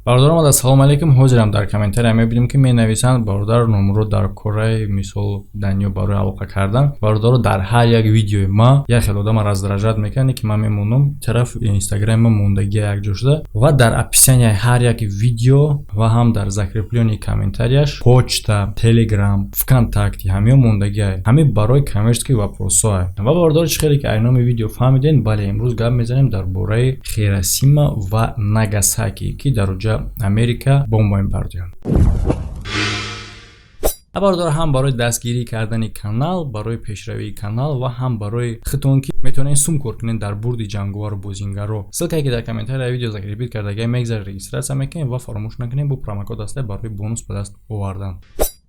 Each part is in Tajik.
Бародарам, ассалому алейкум. Ҳозирам дар комментария мебинем ки менависанд бародар номро дар кораи мисол данё барои алоқа кардан. Бародаро дар ҳар як видеои ма як хел одама раздражат мекунад ки ман мемонам тараф инстаграма мондагӣ якҷо шуда ва дар описанияи ҳар як видео ва ҳам дар закреплёни комментарияш почта, телеграм, вконтакти ҳамё мондагиай. ҳами барои коммерчески вопросое. Ва бародаро чӣ хеле ки айноми видео фаҳмиден, бале имрӯз гап мезанем дар бораи Хиросима ва Нагасаки ки дар уҷа Америка бомба мепартоянд. Бародаро, ҳам барои дастгирӣ кардани канал, барои пешравии канал ва ҳам барои хитон ки метавонед сум кор кунед дар бурди ҷанговару бозингаро. Ссилкае ки дар комментарияи видео закрепит кардагиай мегзаред регистратсия мекунед ва фаромӯш накунед бо промокод ҳастай барои бонус ба даст овардан.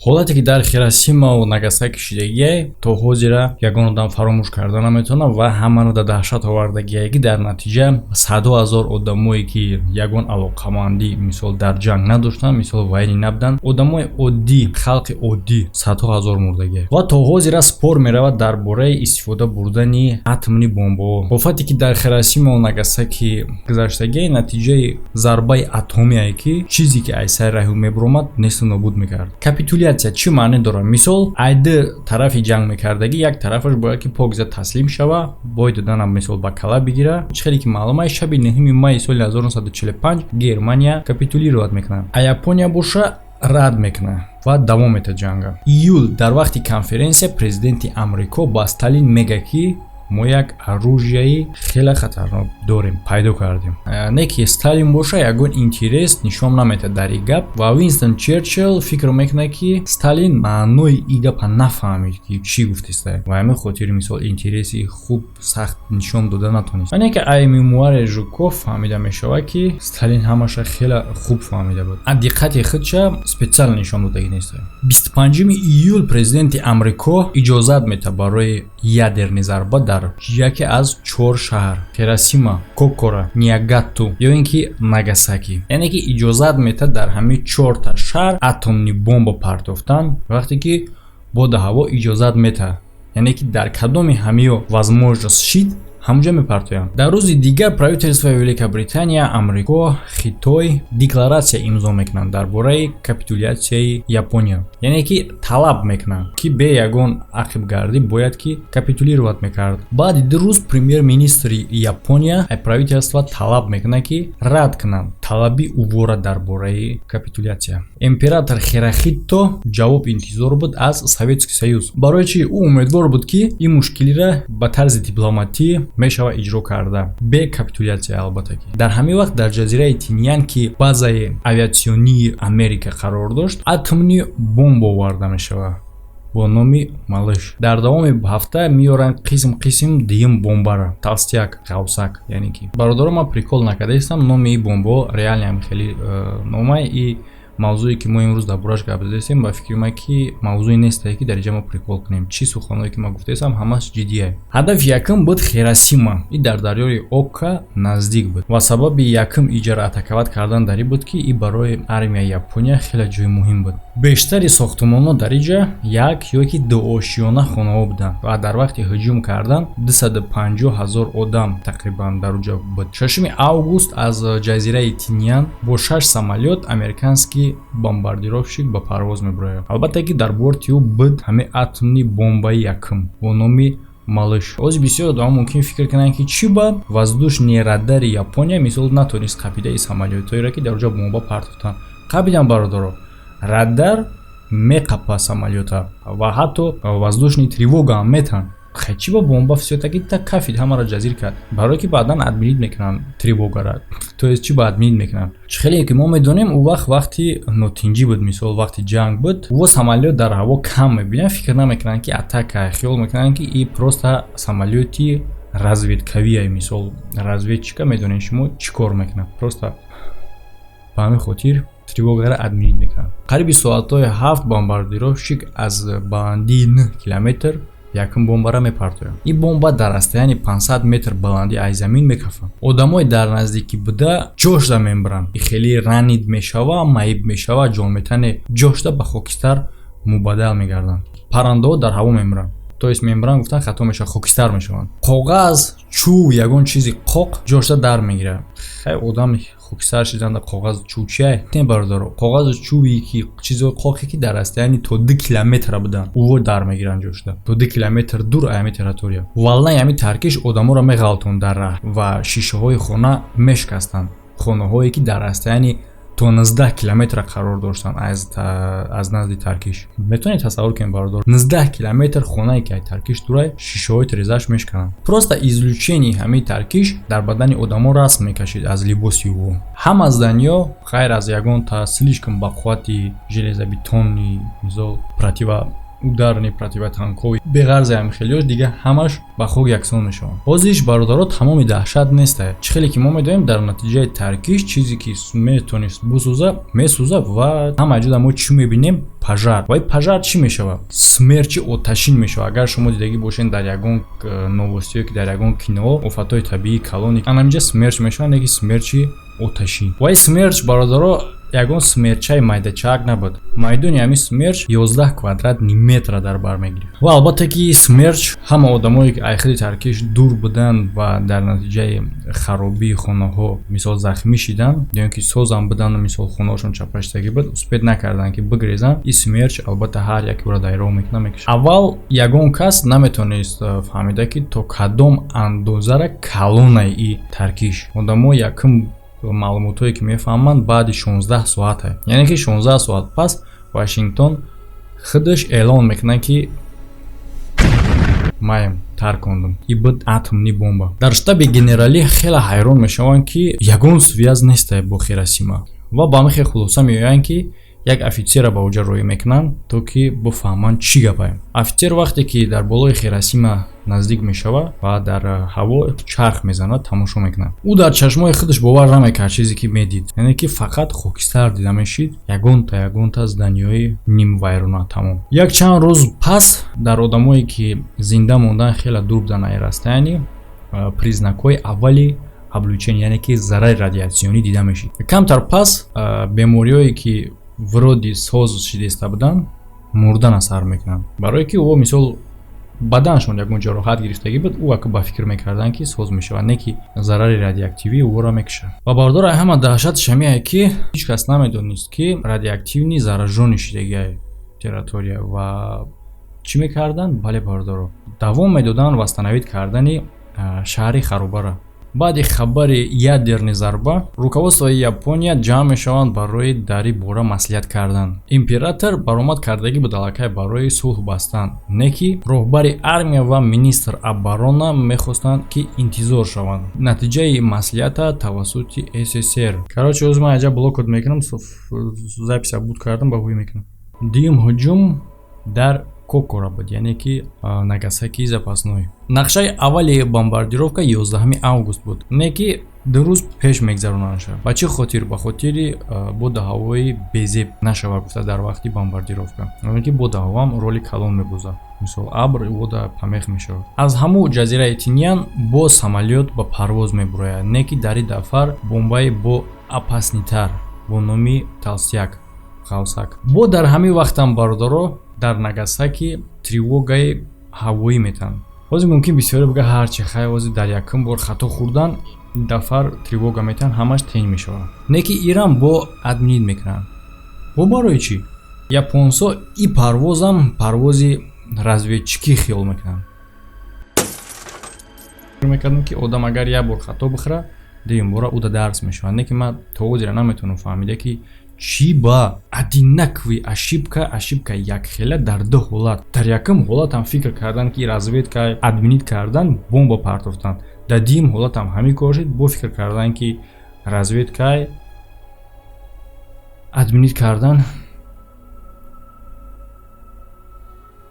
ҳолате ки дар Хиросима ва Нагасаки шудагиай то ҳозира ягон одам фаромӯш карда наметавонад ва ҳамаро дар даҳшат овардагиай ки дар натиҷа саду ҳазор одамое ки ягон алоқамандӣ мисол дар ҷанг надоштанд, мисол вайни набуданд, одамои оддӣ, халқи оддӣ саду ҳазор мурдагиай. Ва то ҳозира спор меравад дар бораи истифода бурдани атомни бомбаҳо. Офате ки дар Хиросима ва Нагасаки гузаштагиай натиҷаи зарбаи атомие ки чизе ки аз сайри раҳу мебаромад несту нобуд мекард. Капитуляция чӣ маъне дорад? Мисол айда тарафи ҷанг мекардагӣ, як тарафаш бояд ки покза таслим шава, бой доданам мисол ба кала бигира. Чӣ хеле ки маълум шаби 9 майи соли 1945 Германия капитулировать мекунад, а Япония боша рад мекунад ва давом метад ҷанга. Июл дар вақти конференсия президенти Амрико ба Сталин мега ки мо як оружияи хеле хатарнок дорем, пайдо кардем. Не ки Сталин боша ягон интерес нишон наметад дар ин гап ва Винстон Черчилл фикр мекунад ки Сталин маънои ин гапа нафаҳмид ки чӣ гуфтист ва ҳамин хотир мисол интереси хуб сахт нишон дода натонист. Не ки ай мемуари Жуков фаҳмида мешавад ки Сталин ҳамаша хеле хуб фаҳмида буд. А диққати худша специал нишон додагӣ нест. 25 июл президенти Амрико иҷозат метад барои ядерни зарба дар яке аз 4 шаҳр Хиросима, Кокора, Ниагату ё ин ки Нагасаки. Яъне ки иҷозат метад дар ҳамин 4 та шаҳр атомни бомба партофтан, вақте ки бода ҳаво иҷозат метад. Яъне ки дар кадоми ҳамиё возможност шид ҳамуҷа мепартоянд. Дар рӯзи дигар правителствои Великобритания, Амрико, Хитой декларатсия имзо мекунанд дар бораи капитулясияи Япония. Яъне ки талаб мекунанд ки бе ягон ақибгардӣ бояд ки капитулировать мекард. Баъди 2 рӯз премьер-министри Япония правителство талаб мекунад ки рад кунанд талаби увора дар бораи капитулясия. Император Хирохито ҷавоб интизор буд аз Советский Союз. Барои чи ӯ умедвор буд ки ин мушкилиро ба тарзи дипломатӣ мешава иҷро карда бе капитулясия. Албатта ки дар ҳамин вақт дар ҷазираи Тиньян ки базаи авиатсионии Америка қарор дошт, атомни бомба оварда мешава бо номи Малыш. Дар давоми ҳафта меёранд қисм дигим бомбара, Толстяк, Ғавсак. Яъне ки бародаро, ман прикол накардаистам, номи ин бомбаҳо реально ҳам хеле номай и мавзӯе ки мо имрӯз дар бораш гап задем, ба фикри ман ки мавзӯи нестае ки дар ҷа мо прикол кунем. Чӣ суханое ки ман гуфтаистам ҳамаш ҷиддие. Ҳадафи якум буд Хиросима. И дар дарёи Ока наздик буд ва сабаби якум иҷара атаковат кардан дар ин буд ки и барои армияи Япония хеле ҷои муҳим буд. Бештари сохтмонҳо дар ин ҷа як ё ки ду ошиёна хонаҳо буданд ва дар вақти ҳуҷум кардан 250 000 одам тақрибан дар уҷа буд. 6 август аз ҷазираи Тиньян бо 6 самолёт американский бомбардировщик ба парвоз мебарояд. Албатта ки дар борти ӯ буд ҳамин атомни бомбаи якум бо номи Малыш. Ози бисёр одамон мумкин фикр кунанд ки чӣ ба воздушни радари Япония мисол натонист қабидаи самолётҳоеро ки дар уҷа бомба партофтанд. қабидан бародаро, радар меқапа самолёта ва ҳатто воздушни тревога ҳам метан. Чӣ ба бомба всё-таки так кафид ҳамаро ҷазир кард. Барое ки баъдан админит мекунанд тревогара. То есть чӣ ба админит мекунанд? Чӣ хеле ки мо медонем ӯ вақт вақти нотинҷӣ буд, мисол вақти ҷанг буд, ӯ самолёт дар ҳаво кам мебинанд, фикр намекунанд ки атака, хиёл мекунанд ки ин просто самолёти разведкавие, мисол разведчика медонед шумо чӣ кор мекунад. Просто ба ҳамин хотир тревогара админит мекунанд. Қариби соатҳои 7 бомбардировщик аз баландии 9 километр якум бомбара мепартоянд. Ин бомба дар расстоянии 500 метр баландӣ аз замин мекафад. Одамои дар наздикӣ буда ҷошда мебаранд. И хеле ранид мешава, маиб мешава, ҷон метане ҷошда ба хокистар мубаддал мегарданд. Паррандаҳо дар ҳаво мемиранд. то есть мембран гуфтан хато мешавад, хокистар мешаванд. Коғаз, чӯб ягон чизи қоқ ҷошта дар мегирад. Хай одам хокистар шиданда коғаз чӯб чия? Не бардоро. Коғаз чӯби ки чизои қоқе ки дар расстоянии то 2 километр будан. Ӯ дар мегиранд ҷошта. То 2 километр дур ами территория. Валлаҳ ами таркиш одаморо меғалтонд дар раҳ ва шишаҳои хона мешикастанд. Хонаҳое ки дар расстоянии то 19 километр қарор доштанд аз назди таркиш. Метавонед тасаввур кунед бародор, 19 километр хонае ки аз таркиш дурай шишаҳои тирезааш мешкананд. Просто излучении ҳамаи таркиш дар бадани одамо расм мекашид аз либоси ӯ. Ҳама занё хайр аз ягон та слишком ба қуввати железобетонни мисол ударни противотанкови беғарзи амхелиёш дига ҳамаш ба хок яксон мешаванд. Ҳозириш бародаро тамоми таҳшат неста. Чӣ хеле ки мо медонем дар натиҷаи таркиш чизе ки метавонист бисӯза месӯза ва ҳама ҷода мо чӣ мебинем? Пожар. Ва пожар чӣ мешавад? Смерчи оташин мешавад. Агар шумо дидагӣ бошед дар ягон новостиё ки дар ягон кино офатҳои табиӣ калони анамиҷа смерч мешавад, не ки смерчи оташин. Ва смерч бародаро ягон смерчаи майдачаак набуд. Майдони ҳамин смерч 11 квадрат метра дар бар мегирифт. Ва албатта ки смерч ҳама одамое ки айхиди таркиш дур буданд ва дар натиҷаи харобии хонаҳо мисол захмӣ шиданд ё ин ки созам буданд мисол хонаҳошон чапаштагӣ буд, успед накарданд ки бигрезанд, ин смерч албатта ҳар якеро дайрон мекашад. Аввал ягон кас наметавонист фаҳмида ки то кадом андозара калонаи ин таркиш. Одамо якм маълумотое ки мефаҳманд баъди 16 соате, яъне ки 16 соат пас Вашингтон худаш эълон мекунад ки маем таркондум и буд атомни бомба. Дар штаби генералӣ хеле ҳайрон мешаванд ки ягон связ неста бо Хиросима ва ба ҳамин хулоса меоянд ки як офитсера ба оҷа роӣ мекунанд то ки бифаҳманд чӣ гапе. Офитсер вақте ки дар болои Хиросима наздик мешавад ва дар ҳаво чарх мезанад, тамошо мекунад. Ӯ дар чашмои худаш бовар намекард чизе ки медид, яъне ки фақат хокистар дида мешид, ягонта зданиёи нимвайрона тамом. Як чанд рӯз пас дар одамое ки зинда монданд хеле дур будан аз расстояние признакҳои аввали облучения, яъне ки зарари радиатсионӣ дида мешид. Камтар пас бемориҳое ки вироди соз шидеста буданд мурдан аз сар мекунанд, барое ки ӯ мисол баданашон ягон ҷароҳат гирифтагӣ буд, ӯ ака ба фикр мекарданд ки соз мешавад, не ки зарари радиоактивӣ ӯро мекушад. Ва бардор ҳама даҳшатш ҳамие ки ҳеҷ кас намедонист ки радиоактивни заражони шидагиаи территория ва чӣ мекарданд? Бале бардоро давом медоданд восстановид кардани шаҳри харобара. Баъди хабари ядерни зарба, руководствои Япония ҷамъ мешаванд барои дар ин бора маслиҳат кардан. Император баромад кардагӣ буд аллакай барои сулҳ бастан, не ки роҳбари армия ва министр оборона мехостанд ки интизор шаванд. Натиҷаи маслиҳата тавассути СССР. Короче, ӯз ман аҷаб блокот мекунам, записи буд кардам ба ҳуй мекунам. Дуюм ҳуҷум дар Кокора буд, яъне ки Нагасаки запасной. Нақшаи аввали бомбардировка 11 август буд, не ки 2 рӯз пеш мегзаронанд. Ба чӣ хотир? Ба хотири боди ҳавои безеб нашава гуфта дар вақти бомбардировка, яъне ки боди ҳавоам роли калон мебозад. Мисол абр вода памех мешавад. Аз ҳаму ҷазираи Тиньян бо самолёт ба парвоз мебурояд, не ки дар ин дафар бомбаи бо опаснитар бо номи Талсяк Ғавсак. Бо дар ҳамин вақтам бародаро дар Нагасаки тревогаи ҳавоӣ метан. Ҳозир мумкин бисёре бига ҳарчи хай ҳозир дар якум бор хато хурдан дафар тревога метан ҳамаш тень мешавад. Не ки Иран бо админид мекунанд. Бо барои чӣ? Японсо и парвозам парвози разведчикӣ хиёл мекунанд. Мекардам ки одам агар як бор хато бихӯра, дуюм бора ӯ да дарс мешавад. Не ки ман то ҳозир наметавонам фаҳмида ки чӣ ба одинакови ошибка якхела дар ду ҳолат. Дар якум ҳолатам фикр кардан ки разведка админид кардан бомба партофтанд. Дар дуюм ҳолатам ҳамин кор шид, бо фикр кардан ки разведка админид кардан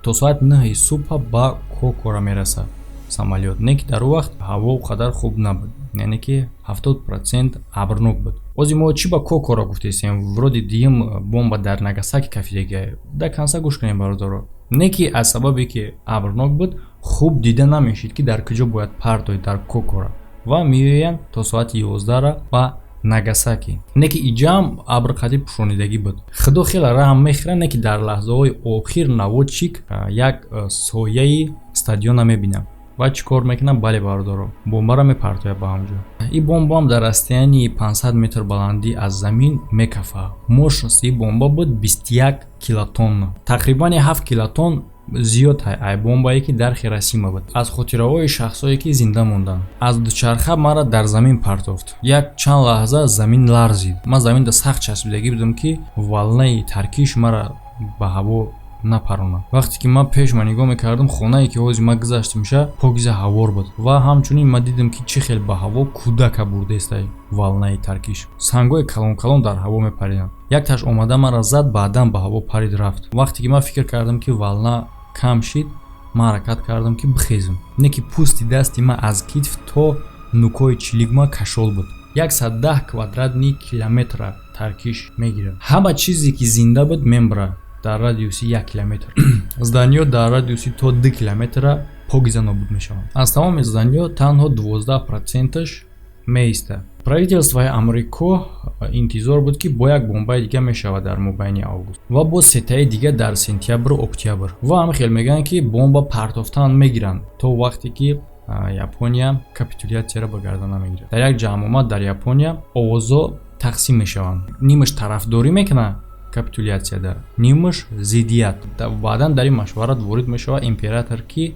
то соат 9 субҳ ба Кокора мерасад самолёт. Не ки дар вақт ҳаво қадар хуб набуд, яъне ки 70% абрнок буд. Озӣ мо чӣ ба Кокора гуфтесем? Вроди дуюм бомба дар Нагасаки кафидагия. Да канса гӯш кунем бародаро. Не ки аз сабабе ки абрнок буд хуб дида намешид ки дар куҷо бояд партоид дар Кокора. Ва меоянд то соати 11 ба Нагасаки. Не ки иҷам абрқади пӯшонидагӣ буд. Худо хеле раҳм мехӯрад, не ки дар лаҳзаҳои охир наводчик як сояи стадиона мебинам. ва чӣ кор мекунам? Бале бародаро, бомбаро мепартоям ба ҳамҷо. Ин бомбаам дар расстоянии 500 метр баландӣ аз замин мекафа. Мощности ин бомба буд 21 килотонна. Тақрибан 7 килотон зиёд ай бомбае ки дар Хиросима буд. Аз хотираҳои шахсое ки зинда монданд. Аз дучарха мара дар замин партофт. Як чанд лаҳза замин ларзид. Ман заминда сахт часпидагӣ будам ки волнаи таркиш мара ба ҳаво напаронад. Вақте ки ман пеш ма нигоҳ мекардам, хонае ки ҳози ман гузашта меша покиза ҳавор буд ва ҳамчунин ман дидам ки чӣ хел ба ҳаво кӯдака бурдест ай волнаи таркиш. Сангҳои калон дар ҳаво мепариданд. Якташ омада маро зад, баъдан ба ҳаво парид рафт. Вақте ки ман фикр кардам ки волна кам шид, ман ҳаракат кардам ки бихезам. Не ки пӯсти дасти ман аз китф то нукои чилигма кашол буд. 110 квадратни километра таркиш мегирад. Ҳама чизе ки зинда буд мембара дар радиуси 1 километр. Зданиё дар радиуси то 2 километра покиза нобуд мешаванд. Аз тамоми зданиё танҳо 12%-аш меиста. Правителствои Амрико интизор буд ки бо як бомбаи дига мешавад дар мобайни август ва бо сетаи дига дар сентябру октябр. Ва ҳам хел мегӯянд ки бомба партофтан мегиранд то вақте ки Япония капитулятсияро ба гардан намегирад. Дар як ҷамъомад дар Япония овозо тақсим мешаванд. Нимаш тарафдорӣ мекунад капитулятсияда, нимаш зиддият. Баъдан дар ин машварат ворид мешавад император ки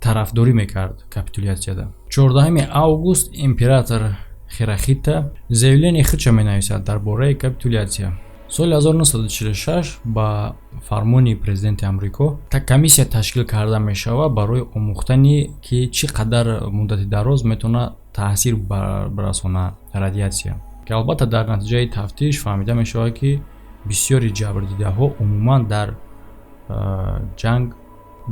тарафдорӣ мекард капитулятсияда. 14 август император Хирохита заявление худша менависад дар бораи капитулятсия. Соли 1946 ба фармони президенти Амрико комиссия ташкил карда мешавад барои омӯхтани ки чӣ қадар муддати дароз метавонад таъсир барасонад радиатсия. Ки албатта дар натиҷаи тафтиш фаҳмида мешавад ки бисёри ҷабрдидаҳо умуман дар ҷанг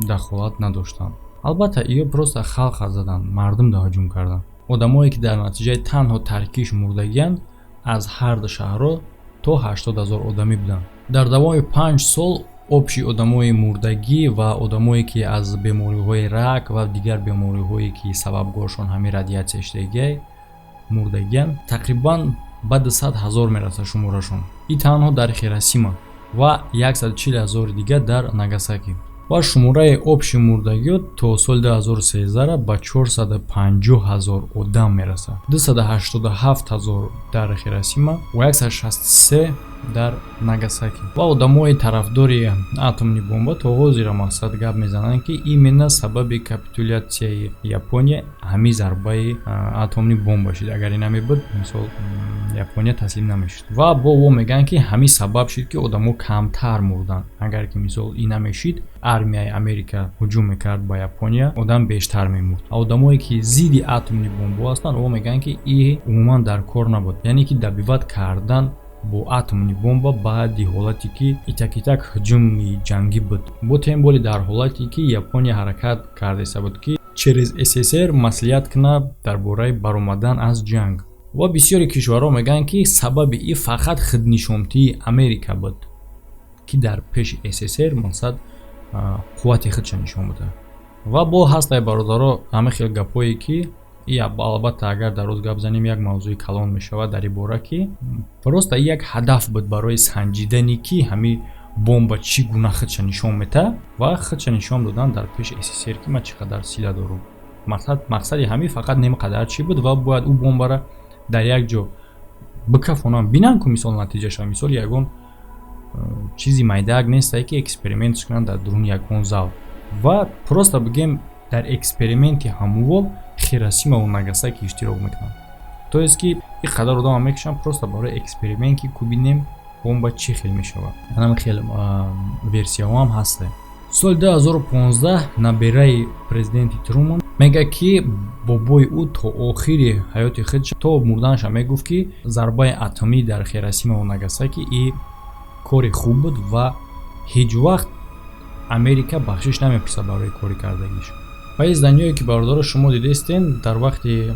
дахолат надоштанд. Албатта иё просто халқа заданд, мардум ҳуҷум карданд. Одамое ки дар натиҷаи танҳо таркиш мурдагиянд аз ҳар ду шаҳрҳо то 80 000 одамӣ буданд. Дар давоми 5 сол обши одамои мурдагӣ ва одамое ки аз бемориҳои рак ва дигар бемориҳое ки сабабгоршон ҳамин радиатсия иштегиай мурдагиянд тақрибан ба 200 000 мераса шуморашон. И танҳо дар Хиросима ва 140 000 дига дар Нагасаки. Ва шумораи обши мурдагиё то соли 2013 ба 450 000 одам мераса. 287 000 дар Хиросима ва 163 дар Нагасаки. Ва одамои тарафдори атомни бомба то ҳозира мақсад гап мезананд ки именно сабаби капитулятсияи Япония ҳамин зарбаи атомни бомба шид. Агар ин намебуд, мисол Япония таслим намешуд. Ва бо во мегӯянд ки ҳамин сабаб шид ки одамо камтар мурданд. Агар ки мисол ин намешид, армияи Америка ҳуҷум мекард ба Япония, одам бештар мемурд. Одамое ки зидди атомни бомба ҳастанд, во мегӯянд ки ин умуман дар кор набуд. Яъне ки дабиват кардан бо атомни бомба баъди ҳолате ки итак ҳуҷуми ҷангӣ буд. Бо темболи дар ҳолате ки Япония ҳаракат кардаиста буд ки через СССР маслиҳат кунад дар бораи баромадан аз ҷанг. Ва бисёри кишварҳо мегӯянд ки сабаби ин фақат худнишонтии Америка буд ки дар пеши СССР мақсад қуввати худша нишон буда. Ва бо ҳастай бародаро ҳама хел гапое ки албатта агар дароз гап занем як мавзӯи калон мешавад дар ин бора ки просто як ҳадаф буд барои санҷидани ки ҳамин бомба чӣ гуна худша нишон метавад ва худша нишон додан дар пеши СССР ки ман чӣ қадар сила дорам. Мақсади ҳамин фақат нем қадар чӣ буд ва бояд ӯ бомбара дар як ҷо бикафонам бинан ку мисол натиҷаша мисол ягон чизи майдаак нестай ки экспериментш кунанд дар дуруни ягон зал ва просто бигем дар эксперименти ҳамувол Хиросима ва Нагасаки иштирок мекунанд. То есть ки ин қадар одама мекушанд просто барои эксперимент ки кубинем бомба чӣ хел мешавад. Ҳам хел версияҳо ҳам ҳаст. Соли 2015 набераи президенти Труман мегӯяд ки бобои ӯ то охири ҳаёти худ то мурданша мегуфт ки зарбаи атомӣ дар Хиросима ва Нагасаки ин кори хуб буд ва ҳеҷ вақт Америка бахшиш намепурсад барои кори кардагиш. Ва изданиёе ки бародаро шумо дидестен дар вақти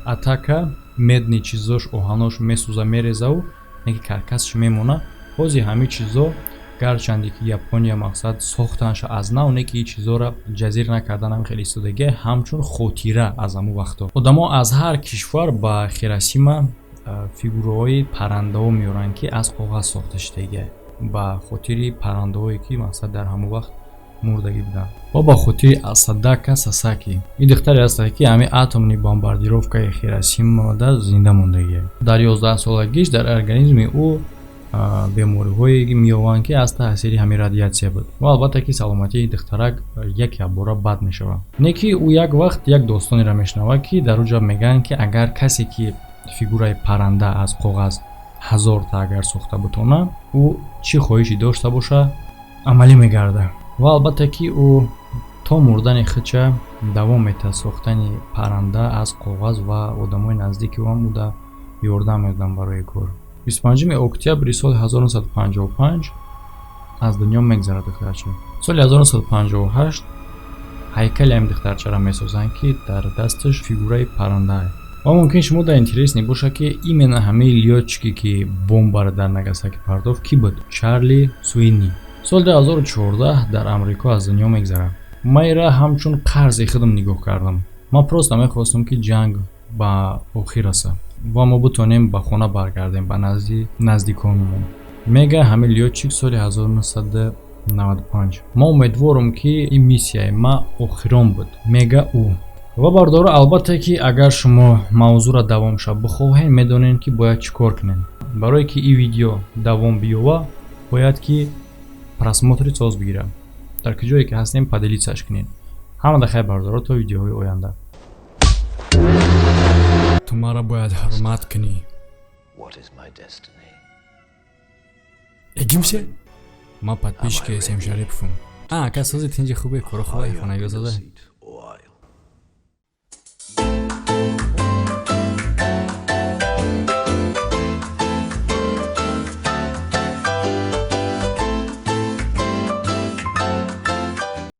атака медни чизош оҳанош месӯза мереза ӯ неки каркасш мемона. ҳози ҳамин чизо гарчанде ки Япония мақсад сохтанша аз нав, неки ин чизоро ҷазир накардан ҳам хеле истодагӣ ҳамчун хотира аз ҳамун вақто. Одамо аз ҳар кишвар ба Хиросима фигураҳои паррандаҳо меоранд ки аз коғаз сохта шудагия ба хотири паррандаҳое ки мақсад дар ҳамон вақт мурдагӣ буданд. ва ба хотири Асадака Сасаки ин духтаре аст ки ҳами атомни бомбардировкаи Хиросимада зинда мондагия. Дар 11 солагиш дар организми ӯ бемориҳое меёванд ки аз таъсири ҳамин радиатсия буд ва албатта ки саломатии духтарак як бора бад мешавад. Не ки ӯ як вақт як достонеро мешунавад ки дар уҷа мегӯянд ки агар касе ки фигураи парранда аз коғаз 1000 та агар сохта бутонад, ӯ чӣ хоҳиши дошта боша амалӣ мегарда. ва албатта ки ӯ то мурдани худша давом метавонад сохтани парранда аз коғаз ва одамои наздики ӯ ҳам буда ёрдам медоданд барои кор. 25 октябри соли 1955 аз дунё мегзарад духтарча. Соли 1958 ҳайкали ҳамин духтарчаро месозанд ки дар дасташ фигураи парранда аст. ва мумкин шумо дар интерес небоша ки именно ҳамин лётчики ки бомбаро дар Нагасаки пардохт ки буд? Чарли Суини. соли 2014 дар Амрико аз дунё мегзарад. ман инро ҳамчун қарзи худам нигоҳ кардам. ман просто мехостам ки ҷанг ба охир раса ва мо бутонем ба хона баргардем ба назди наздиконамон. мега ҳамин лётчик соли 1995. ма умедворам ки ин миссияи ма охирон буд, мега ӯ. ва бардора албатта ки агар шумо мавзӯъро давомша бихоҳед медонед ки бояд чӣ кор кунед. барое ки ин видео давом биёва бояд ки просмотри соз бигирад. дар куҷое ки ҳастем поделитсаш кунед. ҳамада хайр бардора то видеоҳои оянда. ту маро бояд ҳурмат кунӣ. эгимше ма подписчики Эсем Шариповым. Ка сози тинҷи хубе кора хубе хонагӣ зада.